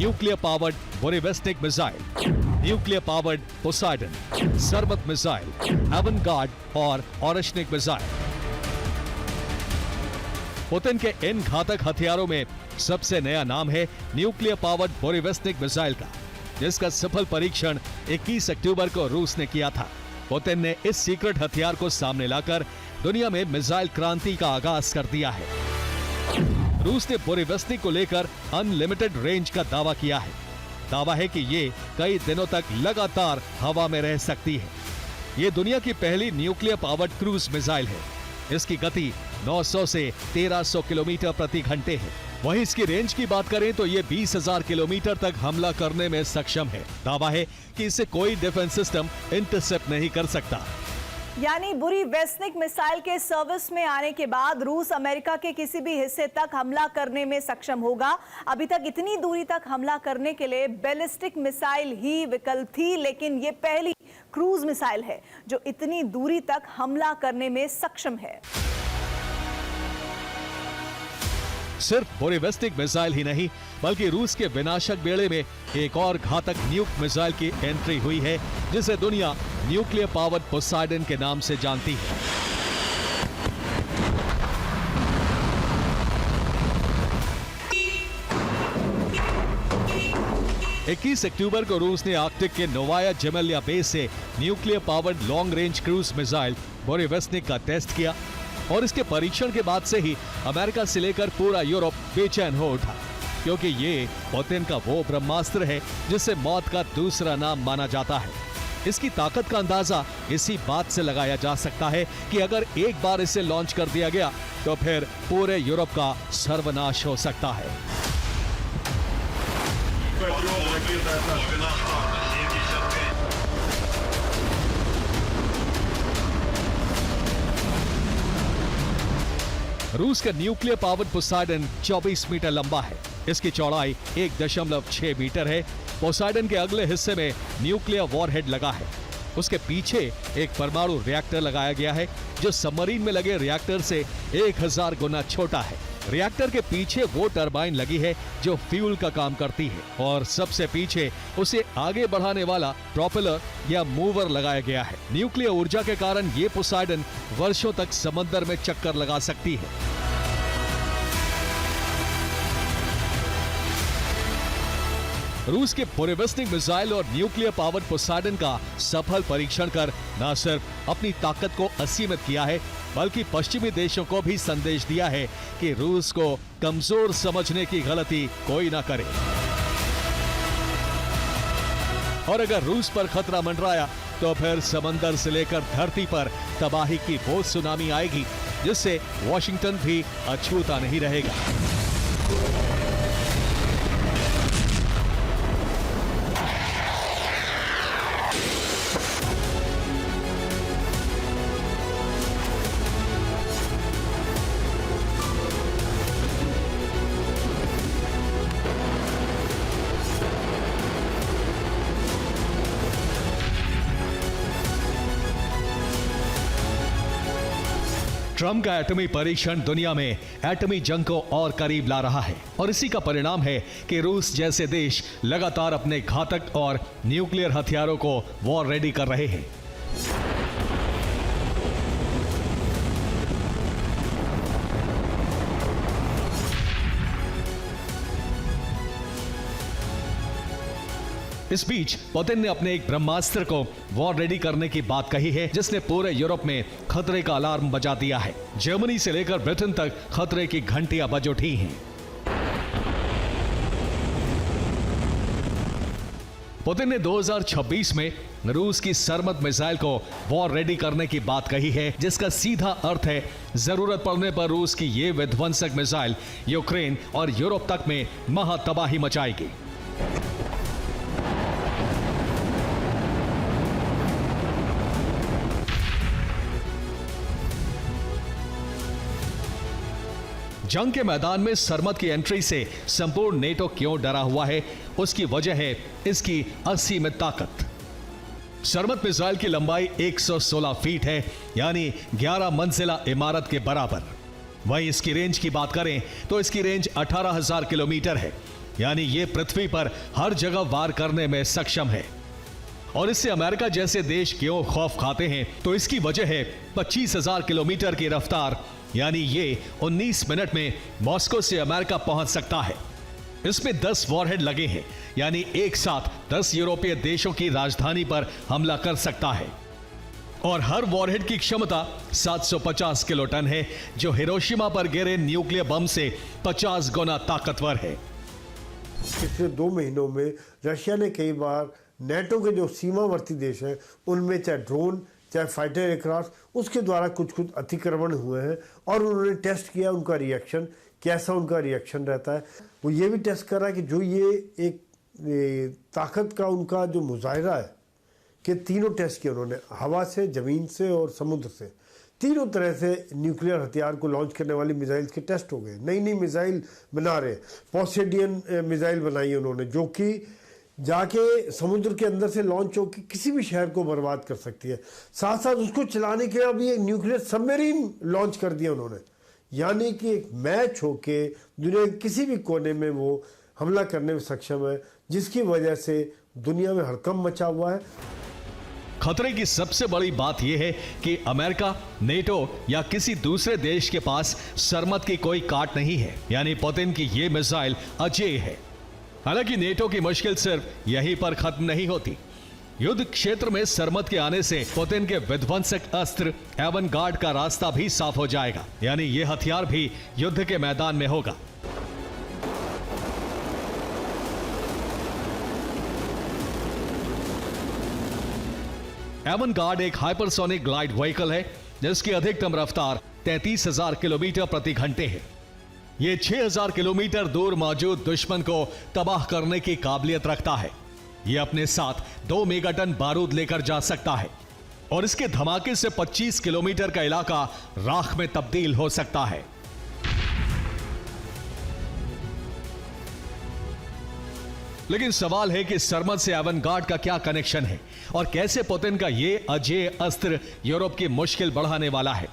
Nuclear powered Burevestnik missile, nuclear powered Poseidon, Sarmat missile, Avangard और Oreshnik missile. Putin के इन घातक हथियारों में सबसे नया नाम है न्यूक्लियर पावर्ड बोरिवेस्टिक मिसाइल का, जिसका सफल परीक्षण 21 अक्टूबर को रूस ने किया था। पुतिन ने इस सीक्रेट हथियार को सामने लाकर दुनिया में मिसाइल क्रांति का आगाज कर दिया है। रूस ने बोरिवेस्टिक को लेकर अनलिमिटेड रेंज का दावा किया है। दावा है कि ये कई दिनों तक लगातार हवा में रह सकती है। ये दुनिया की पहली न्यूक्लियर पावर्ड क्रूज मिसाइल है। इसकी गति 900 से 1300 किलोमीटर प्रति घंटे है। वहीं इसकी रेंज की बात करें तो ये 20,000 किलोमीटर तक हमला करने में सक्षम है। दावा है कि इसे कोई डिफेंस सिस्टम इंटरसेप्ट नहीं कर सकता। यानी बोरिवेस्टिक मिसाइल के सर्विस में आने के बाद रूस अमेरिका के किसी भी हिस्से तक हमला करने में सक्षम होगा। अभी तक इतनी दूरी तक हमला करने के लिए बैलिस्टिक मिसाइल ही विकल्प थी, लेकिन ये पहली क्रूज मिसाइल है जो इतनी दूरी तक हमला करने में सक्षम है। सिर्फ बोरिवेस्टिक मिसाइल ही नहीं, बल्कि रूस के विनाशक बेड़े में एक और घातक न्यूक मिसाइल की एंट्री हुई है, जिसे दुनिया न्यूक्लियर पावर्ड पोसाइडन के नाम से जानती है। इक्कीस अक्टूबर को रूस ने आर्कटिक के नोवाया जेमेलिया बेस से nuclear powered long range cruise missile Burevestnik का टेस्ट किया, और इसके परीक्षण के बाद से ही अमेरिका से लेकर पूरा यूरोप बेचैन हो उठा, क्योंकि ये पुतिन का वो ब्रह्मास्त्र है जिसे मौत का दूसरा नाम माना जाता है। इसकी ताकत का अंदाजा इसी बात से लगाया जा सकता है कि अगर एक बार इसे लॉन्च कर दिया गया तो फिर पूरे यूरोप का सर्वनाश हो सकता है। रूस का न्यूक्लियर पावर्ड पोसाइडन 24 मीटर लंबा है। इसकी चौड़ाई 1.6 मीटर है। पोसाइडन के अगले हिस्से में न्यूक्लियर वॉरहेड लगा है। उसके पीछे एक परमाणु रिएक्टर लगाया गया है, जो सबमरीन में लगे रिएक्टर से 1000 गुना छोटा है। रिएक्टर के पीछे वो टरबाइन लगी है जो फ्यूल का काम करती है, और सबसे पीछे उसे आगे बढ़ाने वाला प्रोपेलर या मूवर लगाया गया है। न्यूक्लियर ऊर्जा के कारण ये पोसाइडन वर्षों तक समंदर में चक्कर लगा सकती है। रूस के बोरिवेस्टिक मिसाइल और न्यूक्लियर पावर्ड पोसाइडन का सफल परीक्षण कर न सिर्फ अपनी ताकत को असीमित किया है, बल्कि पश्चिमी देशों को भी संदेश दिया है कि रूस को कमजोर समझने की गलती कोई ना करे। और अगर रूस पर खतरा मंडराया तो फिर समंदर से लेकर धरती पर तबाही की वो सुनामी आएगी, जिससे वॉशिंगटन भी अछूता नहीं रहेगा। ट्रंप का एटमी परीक्षण दुनिया में एटमी जंग को और करीब ला रहा है, और इसी का परिणाम है कि रूस जैसे देश लगातार अपने घातक और न्यूक्लियर हथियारों को वॉर रेडी कर रहे हैं। इस बीच पुतिन ने अपने एक ब्रह्मास्त्र को वॉर रेडी करने की बात कही है, जिसने पूरे यूरोप में खतरे का अलार्म बजा दिया है। जर्मनी से लेकर ब्रिटेन तक खतरे की घंटियां बज उठी हैं। पुतिन ने 2026 में रूस की सरमत मिसाइल को वॉर रेडी करने की बात कही है, जिसका सीधा अर्थ है जरूरत पड़ने पर रूस की ये विध्वंसक मिसाइल यूक्रेन और यूरोप तक में महातबाही मचाएगी। जंग के मैदान में सरमत की एंट्री से संपूर्ण नेटो क्यों डरा हुआ है, उसकी वजह है इसकी असीमित ताकत। सरमत मिसाइल की लंबाई 116 फीट है, यानी 11 मंजिला इमारत के बराबर। वहीं इसकी रेंज की बात करें तो इसकी रेंज 18,000 किलोमीटर है, यानी ये पृथ्वी पर हर जगह वार करने में सक्षम है। और इससे अमेरिका जैसे देश क्यों खौफ खाते हैं, तो इसकी वजह है 25,000 किलोमीटर की रफ्तार, यानी ये 19 मिनट में मॉस्को से अमेरिका पहुंच सकता है। इसमें 10 वॉरहेड लगे हैं, यानी एक साथ 10 यूरोपीय देशों की राजधानी पर हमला कर सकता है। और हर वॉरहेड की क्षमता 750 किलोटन है, जो हिरोशिमा पर गिरे न्यूक्लियर बम से 50 गुना ताकतवर है। पिछले 2 महीनों में रशिया ने कई बार नेटो के जो सीमावर्ती देश हैं उनमें चाहे ड्रोन चाहे फाइटर एयरक्राफ्ट उसके द्वारा कुछ अतिक्रमण हुए हैं और उन्होंने टेस्ट किया उनका रिएक्शन कैसा उनका रिएक्शन रहता है। वो ये भी टेस्ट कर रहा है कि जो ये एक ताकत का उनका जो मुजाहिरा है कि तीनों टेस्ट किए उन्होंने, हवा से, ज़मीन से और समुद्र से, तीनों तरह से न्यूक्लियर हथियार को लॉन्च करने वाली मिसाइल के टेस्ट हो गए। नई नई मिसाइल बना रहे, पोसेडियन मिसाइल बनाई उन्होंने जो कि जाके समुद्र के अंदर से लॉन्च होकर किसी भी शहर को बर्बाद कर सकती है। साथ साथ उसको चलाने के लिए अभी एक न्यूक्लियर सबमरीन लॉन्च कर दिया उन्होंने, यानी कि एक मैच होके दुनिया के किसी भी कोने में वो हमला करने में सक्षम है, जिसकी वजह से दुनिया में हड़कंप मचा हुआ है। खतरे की सबसे बड़ी बात यह है कि अमेरिका, नेटो या किसी दूसरे देश के पास सरमत की कोई काट नहीं है, यानी पुतिन की यह मिसाइल अजेय है। हालांकि नेटो की मुश्किल सिर्फ यहीं पर खत्म नहीं होती। युद्ध क्षेत्र में सरमत के आने से पुतिन के विध्वंसक अस्त्र एवनगार्ड का रास्ता भी साफ हो जाएगा, यानी यह हथियार भी युद्ध के मैदान में होगा। एवनगार्ड एक हाइपरसोनिक ग्लाइड व्हीकल है जिसकी अधिकतम रफ्तार 33,000 किलोमीटर प्रति घंटे है। यह 6,000 किलोमीटर दूर मौजूद दुश्मन को तबाह करने की काबिलियत रखता है। यह अपने साथ 2 मेगाटन बारूद लेकर जा सकता है और इसके धमाके से 25 किलोमीटर का इलाका राख में तब्दील हो सकता है। लेकिन सवाल है कि सरमत से एवनगार्ड का क्या कनेक्शन है और कैसे पुतिन का यह अजेय अस्त्र यूरोप की मुश्किल बढ़ाने वाला है।